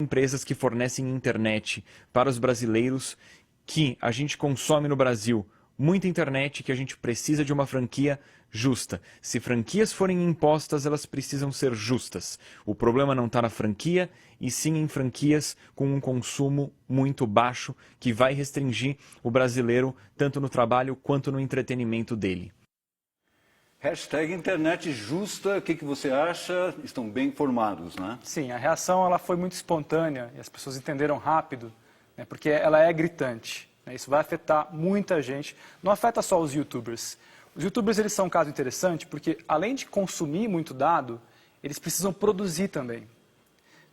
empresas que fornecem internet para os brasileiros, que a gente consome no Brasil muita internet, que a gente precisa de uma franquia justa. Se franquias forem impostas, elas precisam ser justas. O problema não está na franquia, e sim em franquias com um consumo muito baixo, que vai restringir o brasileiro tanto no trabalho quanto no entretenimento dele. Hashtag internet justa, o que você acha? Estão bem informados, né? Sim, a reação ela foi muito espontânea e as pessoas entenderam rápido, né, porque ela é gritante. Né, isso vai afetar muita gente, não afeta só os youtubers. Os youtubers eles são um caso interessante porque, além de consumir muito dado, eles precisam produzir também.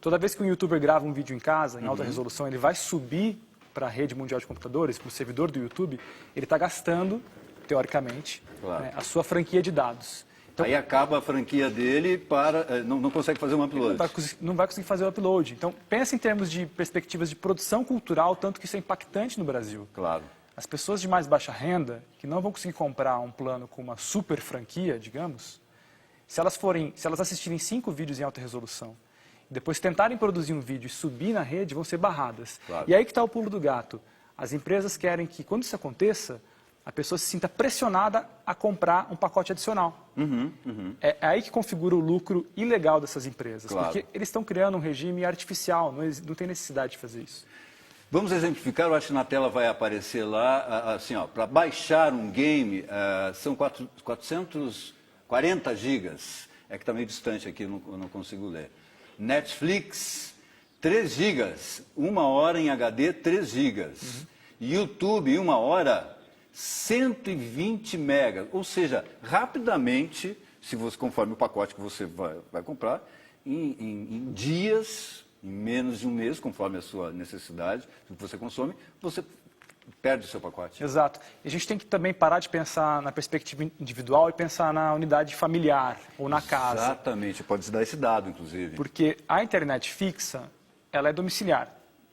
Toda vez que um youtuber grava um vídeo em casa, em alta resolução, ele vai subir para a rede mundial de computadores, para o servidor do YouTube, ele está gastando, teoricamente, claro, né, a sua franquia de dados. Então, aí acaba a franquia dele, não consegue fazer um upload. Não vai conseguir fazer o upload. Então, pensa em termos de perspectivas de produção cultural, tanto que isso é impactante no Brasil. Claro. As pessoas de mais baixa renda, que não vão conseguir comprar um plano com uma super franquia, digamos, se elas assistirem 5 vídeos em alta resolução, e depois tentarem produzir um vídeo e subir na rede, vão ser barradas. Claro. E aí que está o pulo do gato. As empresas querem que, quando isso aconteça, a pessoa se sinta pressionada a comprar um pacote adicional. É aí que configura o lucro ilegal dessas empresas, claro, porque eles estão criando um regime artificial, não tem necessidade de fazer isso. Vamos exemplificar, eu acho que na tela vai aparecer lá, assim, ó, para baixar um game, são 440 gigas, é que está meio distante aqui, eu não consigo ler. Netflix, 3 gigas, 1 hora em HD, 3 gigas. YouTube, 1 hora, 120 megas, ou seja, rapidamente, conforme o pacote que você vai comprar, em dias, em menos de um mês, conforme a sua necessidade, o que você consome, você perde o seu pacote. Exato. E a gente tem que também parar de pensar na perspectiva individual e pensar na unidade familiar ou na casa. Exatamente, pode dar esse dado, inclusive. Porque a internet fixa, ela é domiciliar.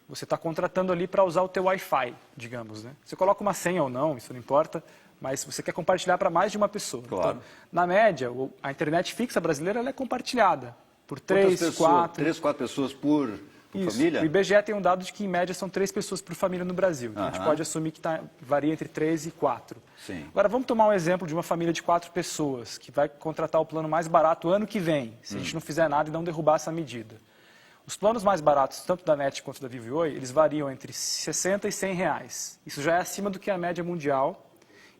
Você está contratando ali para usar o teu Wi-Fi, digamos, né? Você coloca uma senha ou não, isso não importa, mas você quer compartilhar para mais de uma pessoa. Claro. Então, na média, a internet fixa brasileira ela é compartilhada por 3, 4... 3, 4 pessoas por família? O IBGE tem um dado de que, em média, são 3 pessoas por família no Brasil. Então, a gente pode assumir que varia entre 3 e 4. Sim. Agora, vamos tomar um exemplo de uma família de 4 pessoas, que vai contratar o plano mais barato ano que vem, se a gente não fizer nada e não derrubar essa medida. Os planos mais baratos, tanto da NET quanto da Vivo e Oi, eles variam entre 60 e 100 reais. Isso já é acima do que a média mundial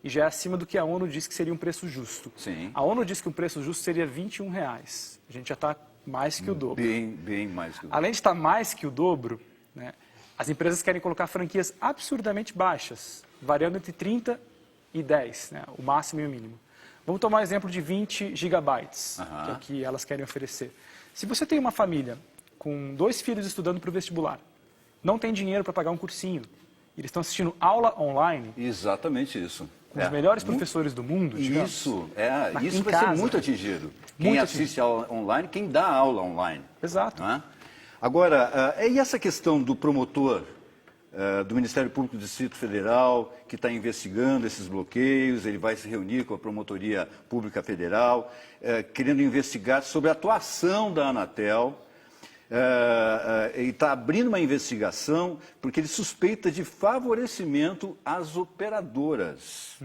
e já é acima do que a ONU diz que seria um preço justo. Sim. A ONU diz que um preço justo seria 21 reais. A gente já está mais que o dobro. Bem mais que o dobro. Além de estar mais que o dobro, né, as empresas querem colocar franquias absurdamente baixas, variando entre 30 e 10, né, o máximo e o mínimo. Vamos tomar um exemplo de 20 gigabytes, que é o que elas querem oferecer. Se você tem uma família com 2 filhos estudando para o vestibular, não tem dinheiro para pagar um cursinho, e eles estão assistindo aula online... Exatamente isso. Com os melhores professores do mundo, digamos. Isso vai ser muito atingido. Quem assiste aula online, quem dá aula online. Exato. Não é? Agora, e essa questão do promotor do Ministério Público do Distrito Federal, que está investigando esses bloqueios, ele vai se reunir com a Promotoria Pública Federal, querendo investigar sobre a atuação da Anatel, ele está abrindo uma investigação porque ele suspeita de favorecimento às operadoras.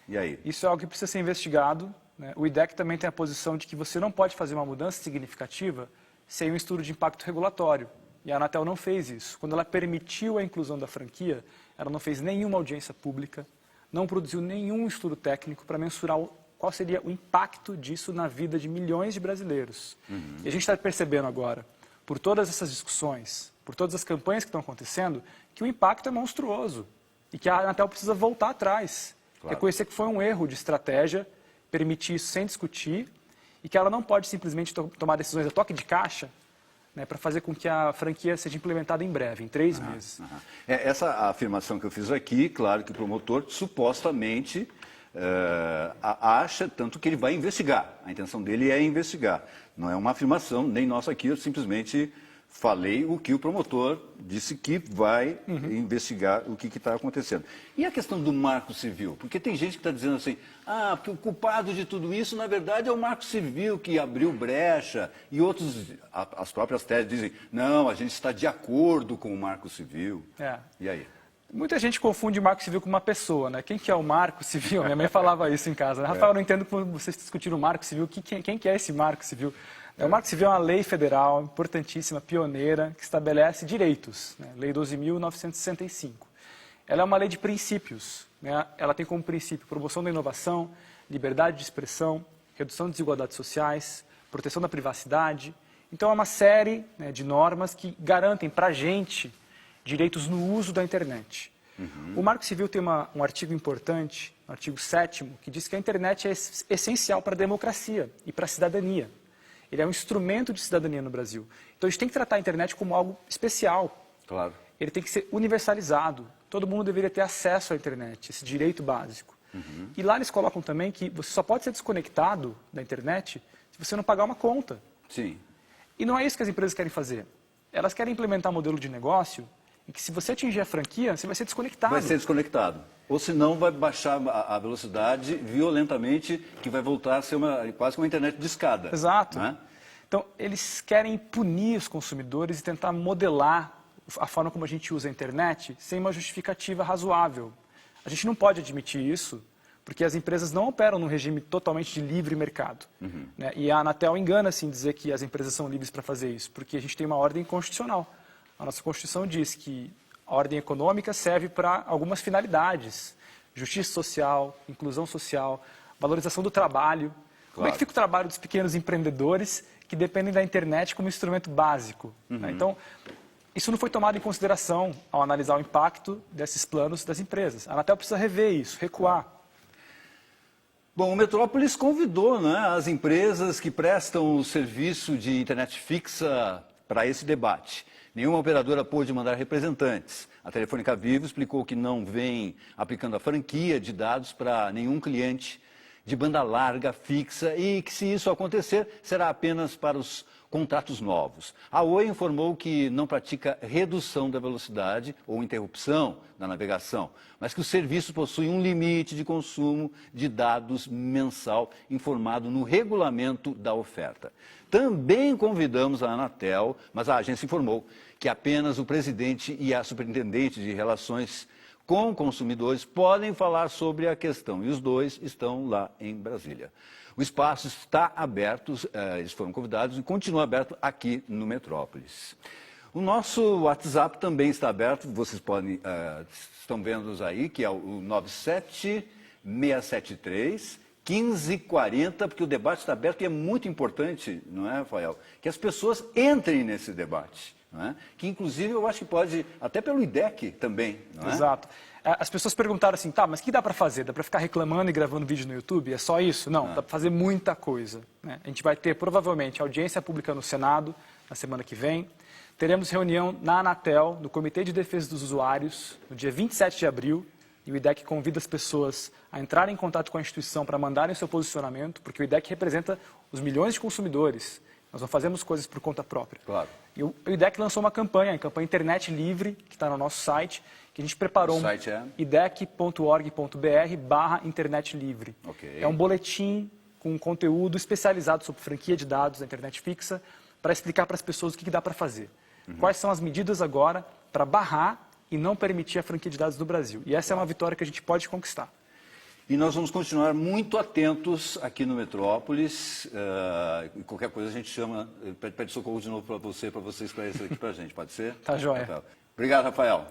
E aí? Isso é algo que precisa ser investigado, né? O IDEC também tem a posição de que você não pode fazer uma mudança significativa sem um estudo de impacto regulatório. E a Anatel não fez isso. Quando ela permitiu a inclusão da franquia, ela não fez nenhuma audiência pública, não produziu nenhum estudo técnico para mensurar qual seria o impacto disso na vida de milhões de brasileiros. E a gente está percebendo agora, por todas essas discussões, por todas as campanhas que estão acontecendo, que o impacto é monstruoso e que a Anatel precisa voltar atrás. Claro. Reconhecer que foi um erro de estratégia, permitir isso sem discutir e que ela não pode simplesmente tomar decisões a toque de caixa, né, para fazer com que a franquia seja implementada em breve, em 3 meses. Essa afirmação que eu fiz aqui, claro que o promotor supostamente acha, tanto que ele vai investigar. A intenção dele é investigar. Não é uma afirmação, nem nossa aqui, eu simplesmente falei o que o promotor disse que vai investigar o que está acontecendo. E a questão do Marco Civil? Porque tem gente que está dizendo assim, porque o culpado de tudo isso, na verdade, é o Marco Civil que abriu brecha, e outros, as próprias teses dizem, não, a gente está de acordo com o Marco Civil. E aí? Muita gente confunde o Marco Civil com uma pessoa, né? Quem que é o Marco Civil? Minha mãe falava isso em casa. Rafael, eu não entendo como vocês discutiram o Marco Civil. Quem que é esse Marco Civil? O Marco Civil é uma lei federal importantíssima, pioneira, que estabelece direitos, né? Lei 12.965. Ela é uma lei de princípios, né? Ela tem como princípio promoção da inovação, liberdade de expressão, redução de desigualdades sociais, proteção da privacidade. Então, é uma série, né, de normas que garantem para a gente direitos no uso da internet. O Marco Civil tem um artigo importante, o artigo 7º, que diz que a internet é essencial para a democracia e para a cidadania. Ele é um instrumento de cidadania no Brasil. Então, a gente tem que tratar a internet como algo especial. Claro. Ele tem que ser universalizado. Todo mundo deveria ter acesso à internet, esse direito básico. E lá eles colocam também que você só pode ser desconectado da internet se você não pagar uma conta. Sim. E não é isso que as empresas querem fazer. Elas querem implementar um modelo de negócio em que, se você atingir a franquia, você vai ser desconectado. Vai ser desconectado. Ou senão vai baixar a velocidade violentamente, que vai voltar a ser quase uma internet de escada. Exato. Né? Então, eles querem punir os consumidores e tentar modelar a forma como a gente usa a internet sem uma justificativa razoável. A gente não pode admitir isso, porque as empresas não operam num regime totalmente de livre mercado. Né? E a Anatel engana-se em dizer que as empresas são livres para fazer isso, porque a gente tem uma ordem constitucional. A nossa Constituição diz que a ordem econômica serve para algumas finalidades: justiça social, inclusão social, valorização do trabalho. Claro. Como é que fica o trabalho dos pequenos empreendedores que dependem da internet como instrumento básico? Né? Então, isso não foi tomado em consideração ao analisar o impacto desses planos das empresas. A Anatel precisa rever isso, recuar. Bom, o Metrópolis convidou, né, as empresas que prestam o serviço de internet fixa para esse debate. Nenhuma operadora pôde mandar representantes. A Telefônica Vivo explicou que não vem aplicando a franquia de dados para nenhum cliente de banda larga fixa e que, se isso acontecer, será apenas para os contratos novos. A Oi informou que não pratica redução da velocidade ou interrupção da navegação, mas que o serviço possui um limite de consumo de dados mensal informado no regulamento da oferta. Também convidamos a Anatel, mas a agência informou que apenas o presidente e a superintendente de relações com consumidores podem falar sobre a questão, e os dois estão lá em Brasília. O espaço está aberto, eles foram convidados e continua aberto aqui no Metrópolis. O nosso WhatsApp também está aberto, vocês podem, estão vendo aí, que é o 97673 1540, porque o debate está aberto e é muito importante, não é, Rafael? Que as pessoas entrem nesse debate, não é? Que inclusive eu acho que pode, até pelo IDEC também, não é? Exato. As pessoas perguntaram assim, tá, mas o que dá para fazer? Dá para ficar reclamando e gravando vídeo no YouTube? É só isso? Não, dá para fazer muita coisa. Né? A gente vai ter, provavelmente, audiência pública no Senado na semana que vem. Teremos reunião na Anatel, no Comitê de Defesa dos Usuários, no dia 27 de abril. E o IDEC convida as pessoas a entrarem em contato com a instituição para mandarem seu posicionamento, porque o IDEC representa os milhões de consumidores. Nós não fazemos coisas por conta própria. Claro. E o IDEC lançou uma campanha Internet Livre, que está no nosso site, que a gente preparou. O site é? idec.org.br/internet livre. Okay. É um boletim com conteúdo especializado sobre franquia de dados da internet fixa, para explicar para as pessoas o que dá para fazer. Quais são as medidas agora para barrar e não permitir a franquia de dados no Brasil. E essa é uma vitória que a gente pode conquistar. E nós vamos continuar muito atentos aqui no Metrópolis. Qualquer coisa a gente chama, pede socorro de novo para você esclarecer aqui para a gente. Pode ser? Tá joia. Rafael. Obrigado, Rafael.